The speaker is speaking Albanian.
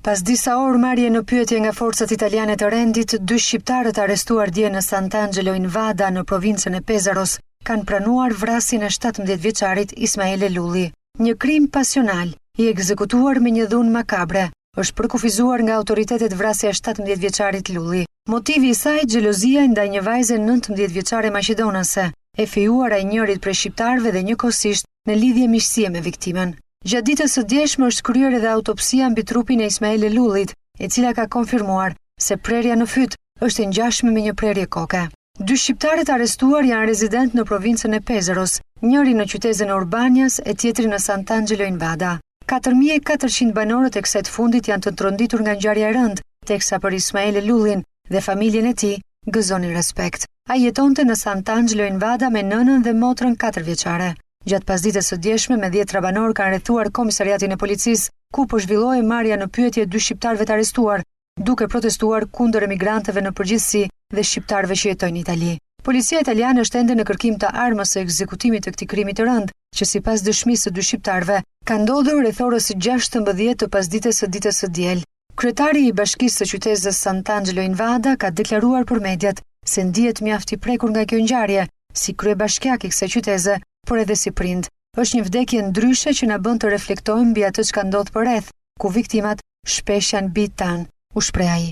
Pas disa orë marrje në pyetje nga forcat italiane të rendit, 2 shqiptarët arrestuar dje në Sant'Angelo in Vada në provincën e Pesaros kanë pranuar vrasjen e 17 vjeçarit Ismaele Lulli. Një krim pasional i ekzekutuar me një dhunë makabre është përkufizuar nga autoritetet vrasja e 17 vjeçarit Lulli. Motivi i saj xhelozia ndaj një vajze 19 vjeçare maqedonase, e fijuara e njërit prej shqiptarëve dhe njëkohësisht në lidhje miqësie me viktimën. Gjatë ditës së djeshme është kryer edhe autopsia mbi trupin e Ismaele Lullit, e cila ka konfirmuar se prerja në fyt është e ngjashme me një prerje koke. 2 shqiptarët arrestuar janë rezident në provincën e Pesaros, njëri në qytetin e Urbanias e tjetri në Sant'Angelo in Vada. 4400 banorët e kësaj të fundit janë të tronditur nga ngjarja e rëndë, teksa për Ismaele Lullin dhe familjen e tij gëzonin respekt. Ai jetonte në Sant'Angelo in Vada me nënën dhe motrën 4 vjeçare. Gjatë pasdites së djeshme, me 10 banor kanë rrethuar komisariatin e policisë, ku po zhvillohej marrja në pyetje 2 shqiptarëve të arrestuar, duke protestuar kundër emigrantëve në përgjithësi dhe shqiptarëve që jetojnë në Itali. Policia italiane është ende në kërkim të armës së ekzekutimit të këtij krimi të rëndë, që sipas dëshmisë së 2 shqiptarëve, ka ndodhur rreth orës 16 të pasdites së ditës së diel. Kryetari i bashkisë së qytetit Sant'Angelo in Vada ka deklaruar për mediat se ndihet mjaft i prekur nga kjo ngjarje, si kryebashkiak i kësaj qyteze, por edhe si prind. Është një vdekje ndryshe që na bën të reflektojmë mbi atë që ka ndodhur përreth, ku viktimat shpesh janë bijtë tan, u shpreh ai.